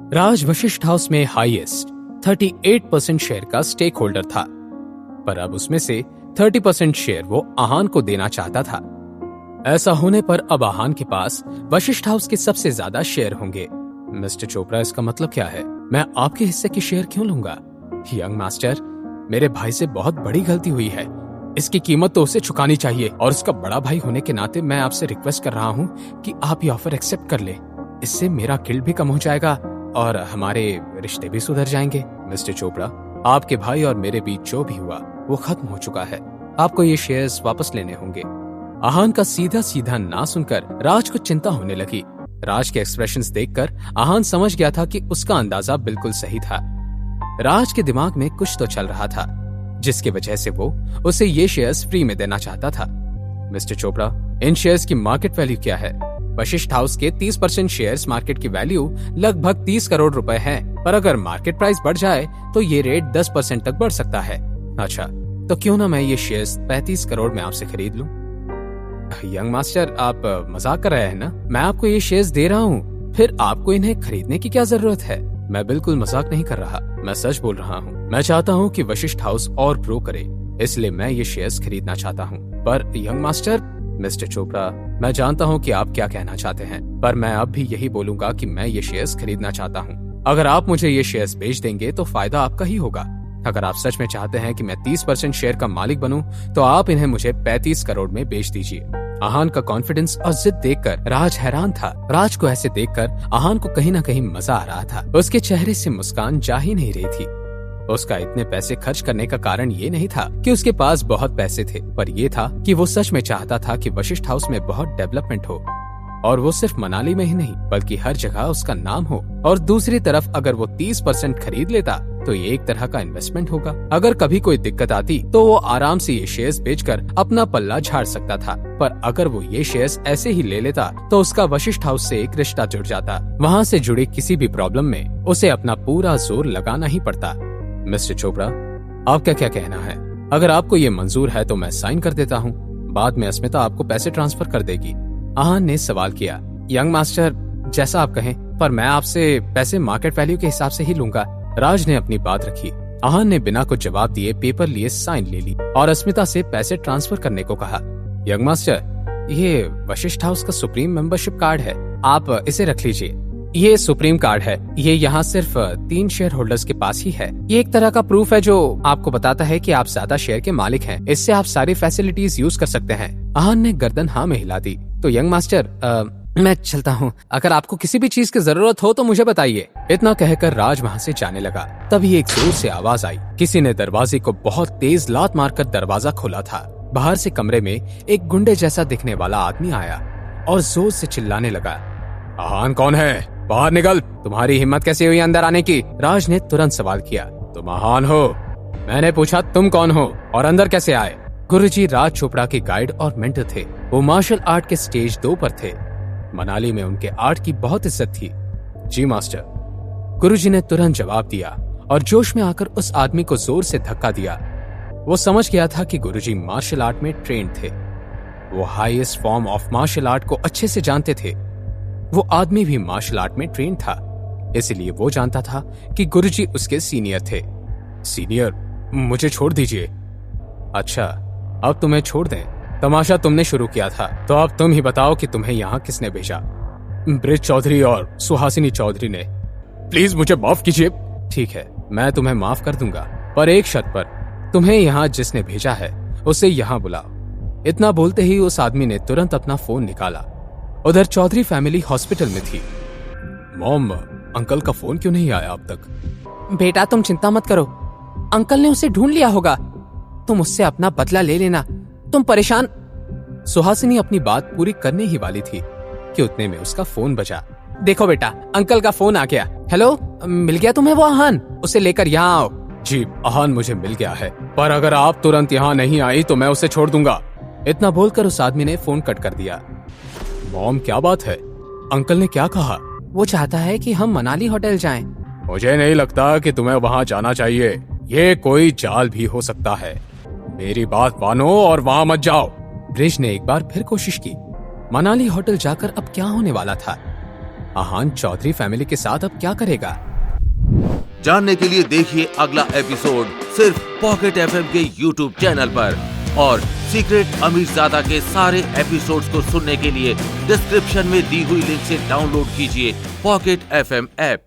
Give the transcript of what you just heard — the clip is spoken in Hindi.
राज वशिष्ठ हाउस में हाईएस्ट 38% शेयर का स्टेक होल्डर था, पर अब उसमें से 30% शेयर वो आहान को देना चाहता था। ऐसा होने पर अब आहान के पास वशिष्ठ हाउस के सबसे ज्यादा शेयर होंगे। मिस्टर चोपड़ा, इसका मतलब क्या है? मैं आपके हिस्से की शेयर क्यों लूंगा? यंग मास्टर, मेरे भाई से बहुत बड़ी गलती हुई है, इसकी कीमत तो उसे चुकानी चाहिए, और उसका बड़ा भाई होने के नाते मैं आपसे रिक्वेस्ट कर रहा हूँ कि आप ये ऑफर एक्सेप्ट कर ले। इससे मेरा गिल्ट भी कम हो जाएगा और हमारे रिश्ते भी सुधर जाएंगे। मिस्टर चोपड़ा, आपके भाई और मेरे बीच जो भी हुआ वो खत्म हो चुका है। आपको ये शेयर्स वापस लेने होंगे। आहान का सीधा सीधा ना सुनकर राज को चिंता होने लगी। राज के एक्सप्रेशंस देखकर आहान समझ गया था कि उसका अंदाजा बिल्कुल सही था। राज के दिमाग में कुछ तो चल रहा था, जिसकी वजह से वो उसे ये शेयर्स फ्री में देना चाहता था। मिस्टर चोपड़ा, इन शेयर्स की मार्केट वैल्यू क्या है? वशिष्ठ हाउस के 30% शेयर्स मार्केट की वैल्यू लगभग 30 करोड़ रुपए है, पर अगर मार्केट प्राइस बढ़ जाए तो ये रेट 10% तक बढ़ सकता है। अच्छा, तो क्यों ना मैं ये शेयर्स 35 करोड़ में आपसे खरीद लूं? यंग मास्टर, आप मजाक कर रहे हैं ना? मैं आपको ये शेयर्स दे रहा हूँ, फिर आपको इन्हें खरीदने की क्या जरूरत है? मैं बिल्कुल मजाक नहीं कर रहा, मैं सच बोल रहा हूँ। मैं चाहता हूँ कि वशिष्ठ हाउस और ग्रो करे, इसलिए मैं ये शेयर्स खरीदना चाहता हूँ। पर यंग मास्टर, मिस्टर चोपड़ा, मैं जानता हूँ कि आप क्या कहना चाहते हैं, पर मैं अब भी यही बोलूंगा कि मैं ये शेयर्स खरीदना चाहता हूँ। अगर आप मुझे ये शेयर्स बेच देंगे तो फायदा आपका ही होगा। अगर आप सच में चाहते हैं कि मैं 30% शेयर का मालिक बनूं, तो आप इन्हें मुझे 35 करोड़ में बेच दीजिए। आहान का कॉन्फिडेंस और जिद देखकर राज हैरान था। राज को ऐसे देखकर आहान को कहीं ना कहीं मजा आ रहा था। उसके चेहरे से मुस्कान जा ही नहीं रही थी। उसका इतने पैसे खर्च करने का कारण ये नहीं था कि उसके पास बहुत पैसे थे, पर ये था कि वो सच में चाहता था कि वशिष्ठ हाउस में बहुत डेवलपमेंट हो, और वो सिर्फ मनाली में ही नहीं बल्कि हर जगह उसका नाम हो। और दूसरी तरफ अगर वो 30% खरीद लेता तो ये एक तरह का इन्वेस्टमेंट होगा। अगर कभी कोई दिक्कत आती तो वो आराम से ये शेयर्स बेचकर अपना पल्ला झाड़ सकता था, पर अगर वो ये शेयर्स ऐसे ही ले लेता तो उसका वशिष्ठ हाउस से एक रिश्ता जुड़ जाता। वहाँ से जुड़ी किसी भी प्रॉब्लम में उसे अपना पूरा जोर लगाना ही पड़ता। मिस्टर चोपड़ा, आपका क्या कहना है? अगर आपको ये मंजूर है तो मैं साइन कर देता हूँ, बाद में अस्मिता आपको पैसे ट्रांसफर कर देगी। आहान ने सवाल किया। यंग मास्टर, जैसा आप कहें, पर मैं आपसे पैसे मार्केट वैल्यू के हिसाब से ही लूंगा। राज ने अपनी बात रखी। आहान ने बिना कुछ जवाब दिए पेपर लिए साइन ले ली और अस्मिता से पैसे ट्रांसफर करने को कहा। यंग मास्टर, ये वशिष्ठ हाउस का सुप्रीम मेंबरशिप कार्ड है, आप इसे रख लीजिए। ये सुप्रीम कार्ड है, ये यहाँ सिर्फ 3 शेयर होल्डर्स के पास ही है। ये एक तरह का प्रूफ है जो आपको बताता है कि आप ज्यादा शेयर के मालिक हैं। इससे आप सारी फैसिलिटीज यूज कर सकते हैं। आहान ने गर्दन हाँ में हिला दी। तो यंग मास्टर, मैं चलता हूँ, अगर आपको किसी भी चीज की जरूरत हो तो मुझे बताइए। इतना कहकर राज वहाँ से जाने लगा। तभी एक जोर से आवाज आई। किसी ने दरवाजे को बहुत तेज लात मारकर दरवाजा खोला था। बाहर से कमरे में एक गुंडे जैसा दिखने वाला आदमी आया और जोर से चिल्लाने लगा, आहान कौन है? बाहर निकल! तुम्हारी हिम्मत कैसे हुई अंदर आने की? राज ने तुरंत सवाल किया। तुम आहान हो? मैंने पूछा तुम कौन हो और अंदर कैसे आए? गुरुजी राज चोपड़ा के गाइड और मेंटर थे। वो मार्शल आर्ट के स्टेज 2 पर थे। मनाली में उनके आर्ट की बहुत इज्जत थी। जी मास्टर, गुरुजी ने तुरंत जवाब दिया और जोश में आकर उस आदमी को जोर से धक्का दिया। वो समझ गया था कि गुरुजी मार्शल आर्ट में ट्रेंड थे। वो highest form of martial art को अच्छे से जानते थे। वो आदमी भी मार्शल आर्ट में ट्रेंड था, इसलिए वो जानता था कि गुरुजी उसके सीनियर थे। सीनियर, मुझे छोड़ दीजिए। अच्छा, अब तुम्हें छोड़ दें? तमाशा तुमने शुरू किया था, तो अब तुम ही बताओ कि तुम्हें यहाँ किसने भेजा? ब्रिज चौधरी और सुहासिनी चौधरी ने। प्लीज मुझे माफ कीजिए। ठीक है, मैं तुम्हें माफ कर दूंगा, पर एक शर्त पर। तुम्हें यहाँ जिसने भेजा है उसे यहाँ बुलाओ। इतना बोलते ही उस आदमी ने तुरंत अपना फोन निकाला। उधर चौधरी फैमिली हॉस्पिटल में थी। मॉम, अंकल का फोन क्यों नहीं आया अब तक? बेटा तुम चिंता मत करो, अंकल ने उसे ढूंढ लिया होगा। तुम उससे अपना बदला ले लेना, तुम परेशान। सुहासिनी अपनी बात पूरी करने ही वाली थी कि उतने में उसका फोन बजा। देखो बेटा, अंकल का फोन आ गया। हेलो, मिल गया तुम्हें वो आहान? उसे लेकर यहाँ आओ। जी, आहान मुझे मिल गया है, पर अगर आप तुरंत यहाँ नहीं आई तो मैं उसे छोड़ दूंगा। इतना बोलकर उस आदमी ने फोन कट कर दिया। मॉम, क्या बात है? अंकल ने क्या कहा? वो चाहता है कि हम मनाली होटल जाएं। मुझे नहीं लगता कि तुम्हें वहाँ जाना चाहिए। ये कोई जाल भी हो सकता है। मेरी बात मानो और वहाँ मत जाओ। ब्रिज ने एक बार फिर कोशिश की। मनाली होटल जाकर अब क्या होने वाला था? आहान चौधरी फैमिली के साथ अब क्या करेगा? जानने के लिए देखिए अगला एपिसोड सिर्फ पॉकेट एफएम के यूट्यूब चैनल पर। और सीक्रेट अमीरजादा के सारे एपिसोड्स को सुनने के लिए डिस्क्रिप्शन में दी हुई लिंक से डाउनलोड कीजिए पॉकेट एफएम ऐप।